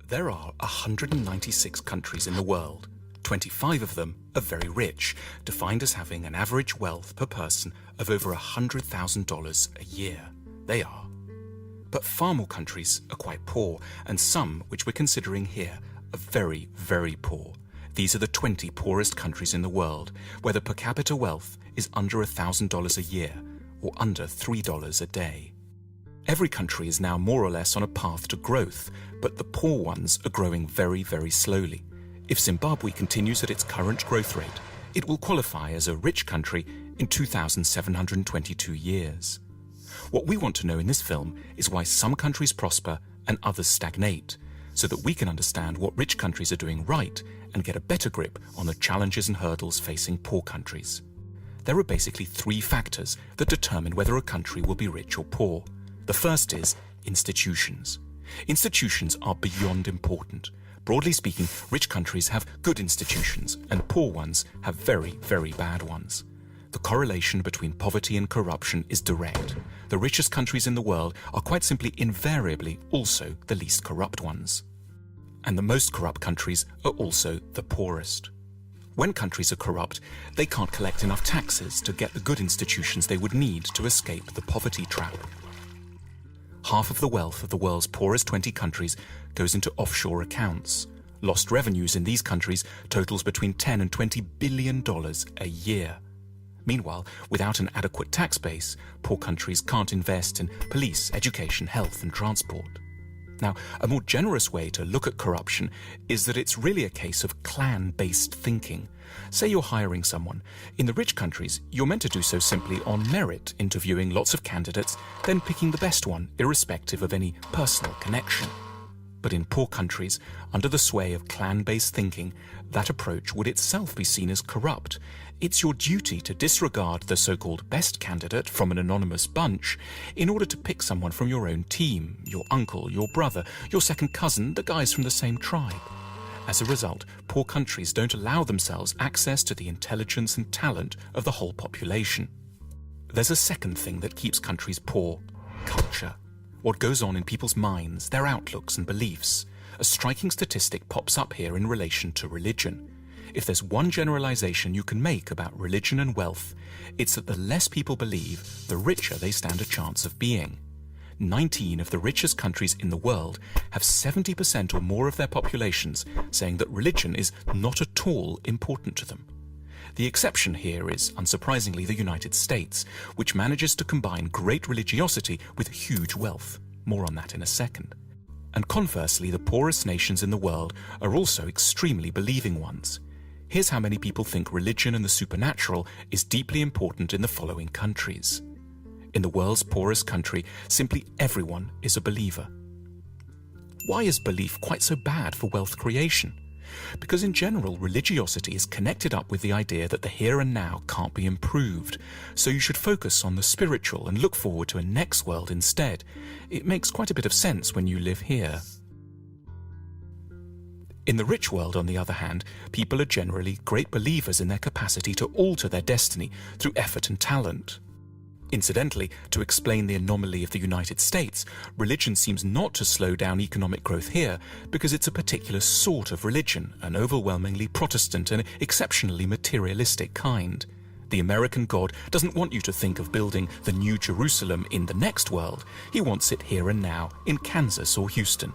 There are 196 countries in the world. 25 of them are very rich, defined as having an average wealth per person of over $100,000 a year. They are. But far more countries are quite poor, and some, which we're considering here, are very, very poor. These are the 20 poorest countries in the world, where the per capita wealth is under $1,000 a year, or under $3 a day. Every country is now more or less on a path to growth, but the poor ones are growing very, very slowly. If Zimbabwe continues at its current growth rate, it will qualify as a rich country in 2,722 years. What we want to know in this film is why some countries prosper and others stagnate, so that we can understand what rich countries are doing right and get a better grip on the challenges and hurdles facing poor countries. There are basically three factors that determine whether a country will be rich or poor. The first is institutions. Institutions are beyond important. Broadly speaking, rich countries have good institutions and poor ones have very, very bad ones. The correlation between poverty and corruption is direct. The richest countries in the world are quite simply invariably also the least corrupt ones. And the most corrupt countries are also the poorest. When countries are corrupt, they can't collect enough taxes to get the good institutions they would need to escape the poverty trap. Half of the wealth of the world's poorest 20 countries goes into offshore accounts. Lost revenues in these countries totals between $10 and $20 billion a year. Meanwhile, without an adequate tax base, poor countries can't invest in police, education, health and transport. Now, a more generous way to look at corruption is that it's really a case of clan-based thinking. Say you're hiring someone. In the rich countries, you're meant to do so simply on merit, interviewing lots of candidates, then picking the best one, irrespective of any personal connection. But in poor countries, under the sway of clan-based thinking, that approach would itself be seen as corrupt. It's your duty to disregard the so-called best candidate from an anonymous bunch in order to pick someone from your own team, your uncle, your brother, your second cousin, the guys from the same tribe. As a result, poor countries don't allow themselves access to the intelligence and talent of the whole population. There's a second thing that keeps countries poor: culture. What goes on in people's minds, their outlooks and beliefs. A striking statistic pops up here in relation to religion. If there's one generalization you can make about religion and wealth, it's that the less people believe, the richer they stand a chance of being. 19 of the richest countries in the world have 70% or more of their populations saying that religion is not at all important to them. The exception here is, unsurprisingly, the United States, which manages to combine great religiosity with huge wealth. More on that in a second. And conversely, the poorest nations in the world are also extremely believing ones. Here's how many people think religion and the supernatural is deeply important in the following countries. In the world's poorest country, simply everyone is a believer. Why is belief quite so bad for wealth creation? Because in general, religiosity is connected up with the idea that the here and now can't be improved, so you should focus on the spiritual and look forward to a next world instead. It makes quite a bit of sense when you live here. In the rich world, on the other hand, people are generally great believers in their capacity to alter their destiny through effort and talent. Incidentally, to explain the anomaly of the United States, religion seems not to slow down economic growth here because it's a particular sort of religion, an overwhelmingly Protestant and exceptionally materialistic kind. The American God doesn't want you to think of building the New Jerusalem in the next world. He wants it here and now, in Kansas or Houston.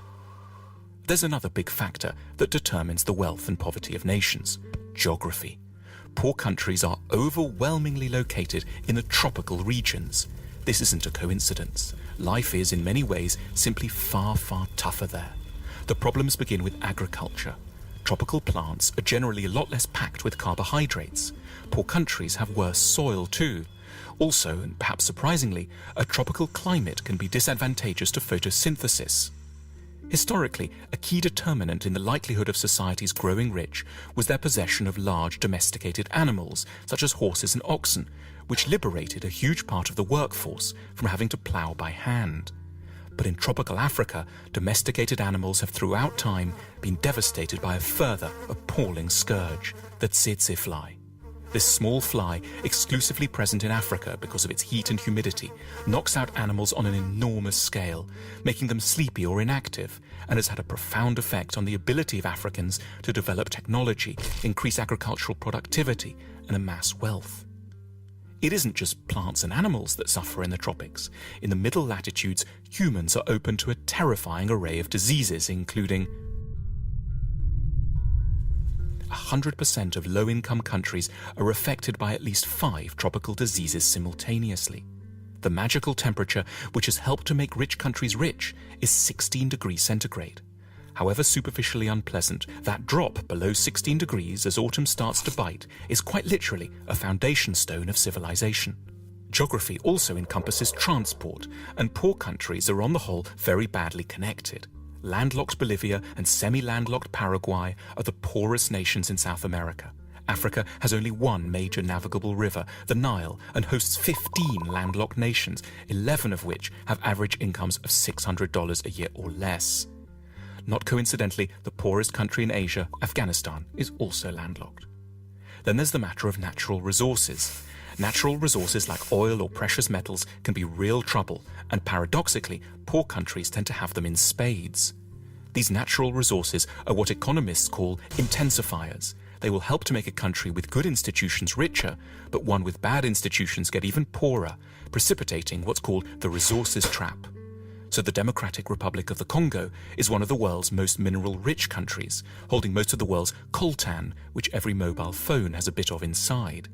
There's another big factor that determines the wealth and poverty of nations: geography. Poor countries are overwhelmingly located in the tropical regions. This isn't a coincidence. Life is, in many ways, simply far, far tougher there. The problems begin with agriculture. Tropical plants are generally a lot less packed with carbohydrates. Poor countries have worse soil too. Also, and perhaps surprisingly, a tropical climate can be disadvantageous to photosynthesis. Historically, a key determinant in the likelihood of societies growing rich was their possession of large domesticated animals, such as horses and oxen, which liberated a huge part of the workforce from having to plough by hand. But in tropical Africa, domesticated animals have throughout time been devastated by a further appalling scourge, the tsetse fly. This small fly, exclusively present in Africa because of its heat and humidity, knocks out animals on an enormous scale, making them sleepy or inactive, and has had a profound effect on the ability of Africans to develop technology, increase agricultural productivity, and amass wealth. It isn't just plants and animals that suffer in the tropics. In the middle latitudes, humans are open to a terrifying array of diseases, including 100% of low-income countries are affected by at least 5 tropical diseases simultaneously. The magical temperature, which has helped to make rich countries rich, is 16 degrees centigrade. However superficially unpleasant, that drop below 16 degrees as autumn starts to bite is quite literally a foundation stone of civilization. Geography also encompasses transport, and poor countries are on the whole very badly connected. Landlocked Bolivia and semi-landlocked Paraguay are the poorest nations in South America. Africa has only one major navigable river, the Nile, and hosts 15 landlocked nations, 11 of which have average incomes of $600 a year or less. Not coincidentally, the poorest country in Asia, Afghanistan, is also landlocked. Then there's the matter of natural resources. Natural resources like oil or precious metals can be real trouble, and paradoxically, poor countries tend to have them in spades. These natural resources are what economists call intensifiers. They will help to make a country with good institutions richer, but one with bad institutions get even poorer, precipitating what's called the resources trap. So the Democratic Republic of the Congo is one of the world's most mineral-rich countries, holding most of the world's coltan, which every mobile phone has a bit of inside.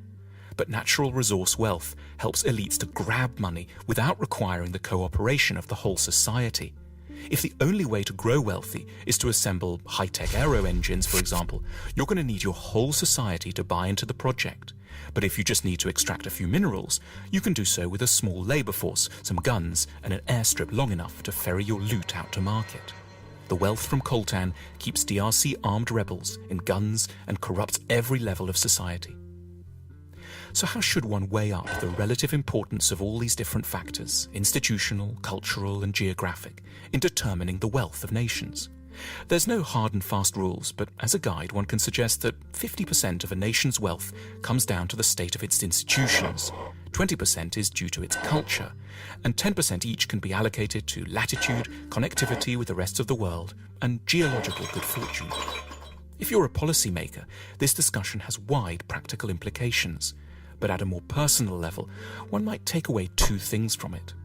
But natural resource wealth helps elites to grab money without requiring the cooperation of the whole society. If the only way to grow wealthy is to assemble high-tech aero engines, for example, you're going to need your whole society to buy into the project. But if you just need to extract a few minerals, you can do so with a small labor force, some guns, and an airstrip long enough to ferry your loot out to market. The wealth from coltan keeps DRC armed rebels in guns and corrupts every level of society. So how should one weigh up the relative importance of all these different factors, institutional, cultural, and geographic, in determining the wealth of nations? There's no hard and fast rules, but as a guide one can suggest that 50% of a nation's wealth comes down to the state of its institutions, 20% is due to its culture, and 10% each can be allocated to latitude, connectivity with the rest of the world, and geological good fortune. If you're a policymaker, this discussion has wide practical implications. But at a more personal level, one might take away 2 things from it.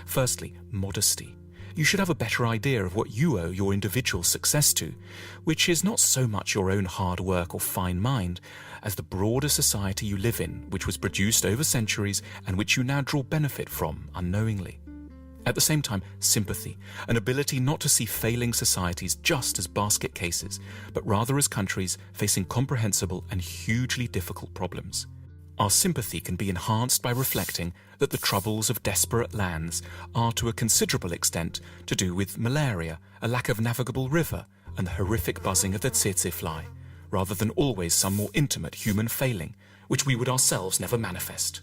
Firstly, modesty. You should have a better idea of what you owe your individual success to, which is not so much your own hard work or fine mind, as the broader society you live in, which was produced over centuries and which you now draw benefit from unknowingly. At the same time, sympathy, an ability not to see failing societies just as basket cases, but rather as countries facing comprehensible and hugely difficult problems. Our sympathy can be enhanced by reflecting that the troubles of desperate lands are to a considerable extent to do with malaria, a lack of navigable river, and the horrific buzzing of the tsetse fly, rather than always some more intimate human failing, which we would ourselves never manifest.